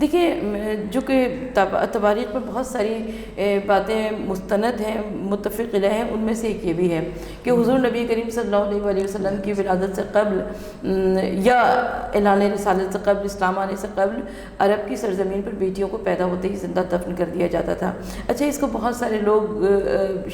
دیکھیے جو کہ تواریخ میں بہت ساری باتیں مستند ہیں، متفق علیہ ہیں، ان میں سے ایک یہ بھی ہے کہ حضور نبی کریم صلی اللہ علیہ وسلم کی ولادت سے قبل یا اعلان رسالت سے قبل، اسلام آنے سے قبل عرب کی سرزمین پر بیٹیوں کو پیدا ہوتے ہی زندہ دفن کر دیا جاتا تھا۔ اچھا، اس کو بہت سارے لوگ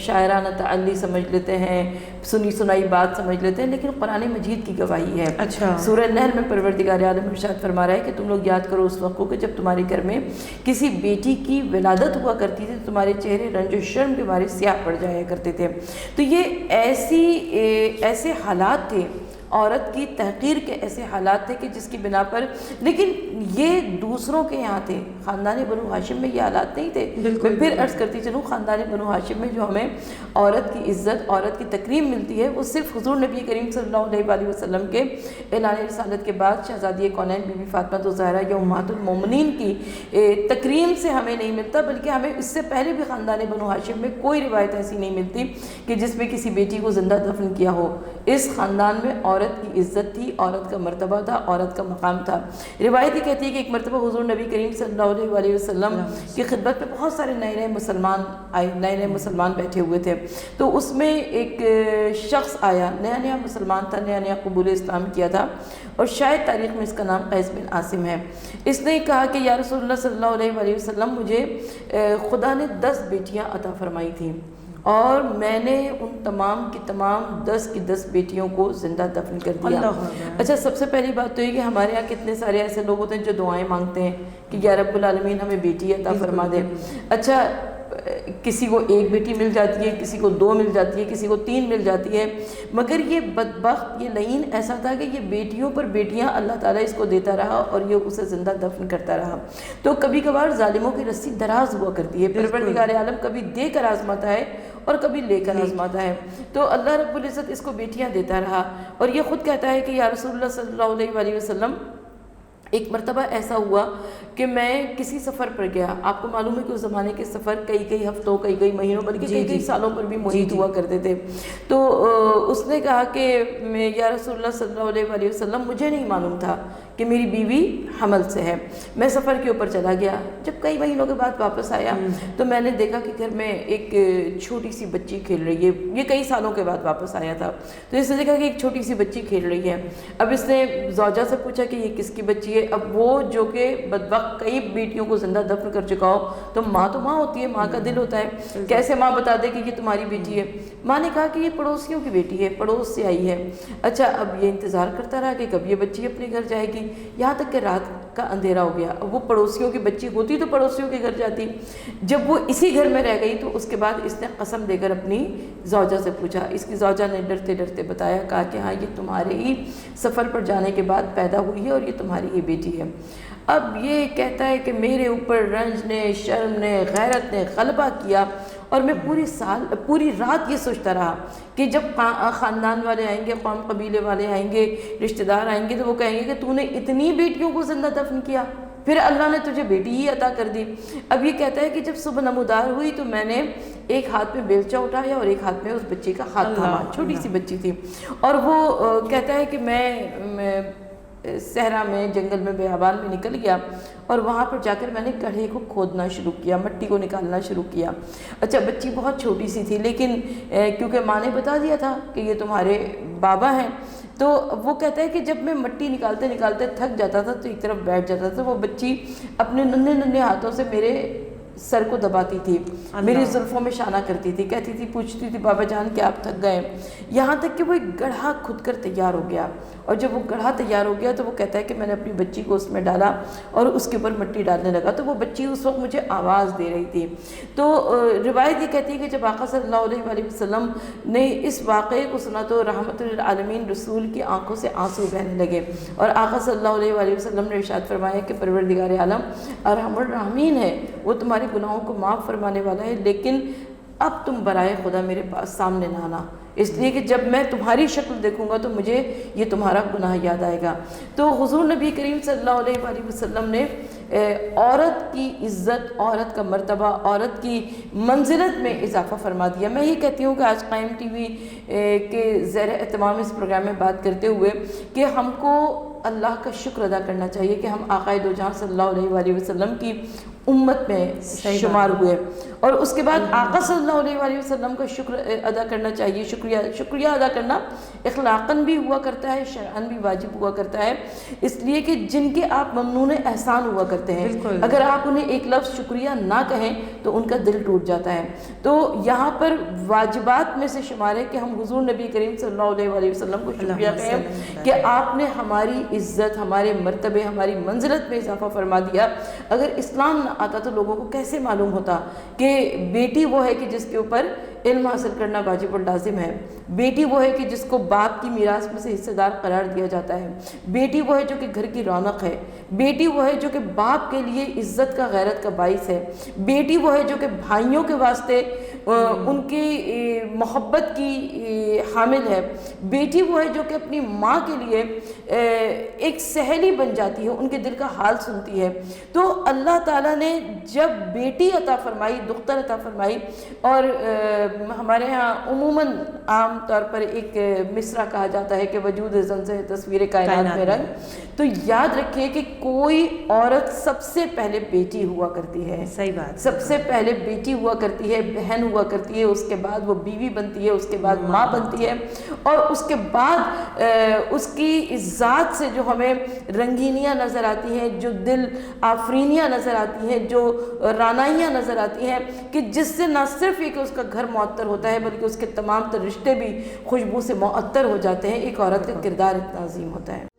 شاعرانہ تعلی سمجھ لیتے ہیں، سنی سنائی بات سمجھ لیتے ہیں، لیکن قرآن مجید کی گواہی ہے۔ اچھا، سورہ نحل میں پروردگار عالم ارشاد فرما رہا ہے کہ تم لوگ یاد کرو اس وقت کو کہ جب تمہارے گھر میں کسی بیٹی کی ولادت ہوا کرتی تھی تو تمہارے چہرے رنج و شرم کے مارے سیاہ پڑ جایا کرتے تھے۔ تو یہ ایسے حالات تھے، عورت کی تحقیر کے ایسے حالات تھے کہ جس کی بنا پر، لیکن یہ دوسروں کے یہاں تھے، خاندان بنو ہاشم میں یہ حالات نہیں تھے۔ میں پھر عرض کرتی چلوں، خاندان بنو ہاشم میں جو ہمیں عورت کی عزت، عورت کی تکریم ملتی ہے، وہ صرف حضور نبی کریم صلی اللہ علیہ وآلہ وسلم کے اعلان رسالت کے بعد شہزادی کونین بی بی فاطمہ الزہرا یا امہات المومنین کی تکریم سے ہمیں نہیں ملتا، بلکہ ہمیں اس سے پہلے بھی خاندان بنو ہاشم میں کوئی روایت ایسی نہیں ملتی کہ جس میں کسی بیٹی کو زندہ دفن کیا ہو۔ اس خاندان میں عورت کی عزت تھی، عورت کا مرتبہ تھا، عورت کا مقام تھا۔ روایت یہ کہتی ہے کہ ایک مرتبہ حضور نبی کریم صلی اللہ علیہ وآلہ وسلم کی خدمت میں بہت سارے نئے مسلمان بیٹھے ہوئے تھے، تو اس میں ایک شخص آیا، نیا مسلمان تھا، نیا قبول اسلام کیا تھا، اور شاید تاریخ میں اس کا نام قیس بن عاصم ہے۔ اس نے کہا کہ یا رسول اللہ صلی اللہ علیہ وآلہ وسلم، مجھے خدا نے 10 بیٹیاں عطا فرمائی تھیں، اور میں نے ان تمام کی تمام 10 کی 10 بیٹیوں کو زندہ دفن کر دیا۔ اچھا، سب سے پہلی بات تو یہ کہ ہمارے یہاں کتنے سارے ایسے لوگ ہوتے ہیں جو دعائیں مانگتے ہیں کہ یا رب العالمین ہمیں بیٹی عطا فرما دے۔ اچھا، کسی کو 1 بیٹی مل جاتی ہے، کسی کو 2 مل جاتی ہے، کسی کو 3 مل جاتی ہے، مگر یہ بدبخت، یہ لعین ایسا تھا کہ یہ بیٹیوں پر بیٹیاں اللہ تعالیٰ اس کو دیتا رہا اور یہ اسے زندہ دفن کرتا رہا۔ تو کبھی کبھار ظالموں کی رسی دراز ہوا کرتی ہے، پروردگار عالم کبھی دے کر آزماتا ہے اور کبھی لے کر آزماتا ہے۔ تو اللہ رب العزت اس کو بیٹیاں دیتا رہا، اور یہ خود کہتا ہے کہ یا رسول اللہ صلی اللہ علیہ وآلہ وسلم، ایک مرتبہ ایسا ہوا کہ میں کسی سفر پر گیا۔ آپ کو معلوم ہے کہ اس زمانے کے سفر کئی ہفتوں، کئی مہینوں، بلکہ کئی سالوں پر بھی محیط ہوا کرتے تھے۔ تو اس نے کہا کہ یا رسول اللہ صلی اللہ علیہ وآلہ وسلم، مجھے نہیں معلوم تھا کہ میری بیوی حمل سے ہے۔ میں سفر کے اوپر چلا گیا، جب کئی مہینوں کے بعد واپس آیا تو میں نے دیکھا کہ گھر میں ایک چھوٹی سی بچی کھیل رہی ہے۔ یہ کئی سالوں کے بعد واپس آیا تھا، تو اس نے دیکھا کہ ایک چھوٹی سی بچی کھیل رہی ہے۔ اب اس نے زوجہ سے پوچھا کہ یہ کس کی بچی ہے؟ اب وہ جو کہ بدبخت کئی بیٹیوں کو زندہ دفن کر چکا ہو، تو ماں ہوتی ہے، ماں کا دل ہوتا ہے، کیسے ماں بتا دے کہ یہ تمہاری بیٹی ہے؟ ماں نے کہا کہ یہ پڑوسیوں کی بیٹی ہے، پڑوس سے آئی ہے۔ اچھا، اب یہ انتظار کرتا رہا کہ کب یہ بچی اپنے گھر جائے گی، یہاں تک کہ رات کا اندھیرا ہو گیا۔ اب وہ پڑوسیوں کی بچی ہوتی تو پڑوسیوں کے گھر جاتی، جب وہ اسی گھر میں رہ گئی تو اس کے بعد اس نے قسم دے کر اپنی زوجہ سے پوچھا۔ اس کی زوجہ نے ڈرتے ڈرتے بتایا، کہا کہ ہاں، یہ تمہارے ہی سفر پر جانے کے بعد پیدا ہوئی ہے اور یہ تمہاری ہی بیٹی ہے۔ اب یہ کہتا ہے کہ میرے اوپر رنج نے، شرم نے، غیرت نے غلبہ کیا، اور میں پوری رات یہ سوچتا رہا کہ جب خاندان والے آئیں گے، قوم قبیلے والے آئیں گے، رشتہ دار آئیں گے، تو وہ کہیں گے کہ تو نے اتنی بیٹیوں کو زندہ دفن کیا، پھر اللہ نے تجھے بیٹی ہی عطا کر دی۔ اب یہ کہتا ہے کہ جب صبح نمودار ہوئی تو میں نے ایک ہاتھ میں بیلچہ اٹھایا اور ایک ہاتھ میں اس بچی کا ہاتھ تھاما، چھوٹی سی بچی تھی، اور وہ کہتا ہے کہ میں صحرا میں، جنگل میں، بیابان میں نکل گیا، اور وہاں پر جا کر میں نے گڑھے کو کھودنا شروع کیا، مٹی کو نکالنا شروع کیا۔ اچھا، بچی بہت چھوٹی سی تھی، لیکن کیونکہ ماں نے بتا دیا تھا کہ یہ تمہارے بابا ہیں، تو وہ کہتا ہے کہ جب میں مٹی نکالتے نکالتے تھک جاتا تھا تو ایک طرف بیٹھ جاتا تھا، وہ بچی اپنے ننھے ہاتھوں سے میرے سر کو دباتی تھی، میری زلفوں میں شانہ کرتی تھی، کہتی تھی، پوچھتی تھی، بابا جان کہ آپ تھک گئے؟ یہاں تک کہ وہ ایک گڑھا کھود کر تیار ہو گیا، اور جب وہ گڑھا تیار ہو گیا تو وہ کہتا ہے کہ میں نے اپنی بچی کو اس میں ڈالا اور اس کے اوپر مٹی ڈالنے لگا، تو وہ بچی اس وقت مجھے آواز دے رہی تھی۔ تو روایت یہ کہتی ہے کہ جب آقا صلی اللہ علیہ وآلہ وسلم نے اس واقعے کو سنا تو رحمت للعالمین رسول کی آنکھوں سے آنسو بہنے لگے، اور آقا صلی اللہ علیہ وآلہ وسلم نے ارشاد فرمایا کہ پروردگار عالم ارحم الراحمین ہے، وہ تمہارے گناہوں کو معاف فرمانے والا ہے، لیکن اب تم برائے خدا میرے پاس سامنے نہ آنا، اس لیے کہ جب میں تمہاری شکل دیکھوں گا تو مجھے یہ تمہارا گناہ یاد آئے گا۔ تو حضور نبی کریم صلی اللہ علیہ وآلہ وسلم نے عورت کی عزت، عورت کا مرتبہ، عورت کی منزلت میں اضافہ فرما دیا۔ میں یہ کہتی ہوں کہ آج قائم ٹی وی کے زیر اہتمام اس پروگرام میں بات کرتے ہوئے کہ ہم کو اللہ کا شکر ادا کرنا چاہیے کہ ہم آقائے دو جہاں صلی اللہ علیہ وآلہ وسلم کی امت میں شمار ہوئے، اور اس کے بعد آقا صلی اللہ علیہ وآلہ وسلم کا شکر ادا کرنا چاہیے۔ شکریہ ادا کرنا اخلاقاً بھی ہوا کرتا ہے، شرعاً بھی واجب ہوا کرتا ہے، اس لیے کہ جن کے آپ ممنون احسان ہوا کرتے ہیں، اگر آپ انہیں ایک لفظ شکریہ نہ کہیں تو ان کا دل ٹوٹ جاتا ہے۔ تو یہاں پر واجبات میں سے شمار ہے کہ ہم حضور نبی کریم صلی اللہ علیہ وآلہ وسلم کو شکریہ کہیں کہ آپ نے ہماری عزت، ہمارے مرتبے، ہماری منزلت میں اضافہ فرما دیا۔ اگر اسلام نہ آتا تو لوگوں کو کیسے معلوم ہوتا کہ بیٹی وہ ہے کہ جس کے اوپر علم حاصل کرنا واجب اللازم ہے، بیٹی وہ ہے کہ جس کو باپ کی میراث میں سے حصہ دار قرار دیا جاتا ہے، بیٹی وہ ہے جو کہ گھر کی رونق ہے، بیٹی وہ ہے جو کہ باپ کے لیے عزت کا، غیرت کا باعث ہے، بیٹی وہ ہے جو کہ بھائیوں کے واسطے ان کی محبت کی حامل ہے، بیٹی وہ ہے جو کہ اپنی ماں کے لیے ایک سہیلی بن جاتی ہے، ان کے دل کا حال سنتی ہے۔ تو اللہ تعالیٰ نے جب بیٹی عطا فرمائی، دختر عطا فرمائی، اور ہمارے ہاں عموماً عام طور پر ایک مصرع کہا جاتا ہے کہ وجود زن سے تصویر کائنات میں رنگ، تو یاد رکھیے کہ کوئی عورت سب سے پہلے بیٹی ہوا کرتی ہے، صحیح بات، سب سے پہلے بیٹی ہوا کرتی ہے، بہن ہوا کرتی ہے، اس کے بعد وہ بیوی بنتی ہے، اس کے بعد ماں بنتی ہے، اور اس کے بعد اس کی ذات سے جو ہمیں رنگینیاں نظر آتی ہیں، جو دل آفرینیاں نظر آتی ہیں، جو رانائیاں نظر آتی ہیں، کہ جس سے نہ صرف یہ کہ اس کا گھر معطر ہوتا ہے بلکہ اس کے تمام تر رشتے بھی خوشبو سے معطر ہو جاتے ہیں۔ ایک عورت کا کردار اتنا عظیم ہوتا ہے۔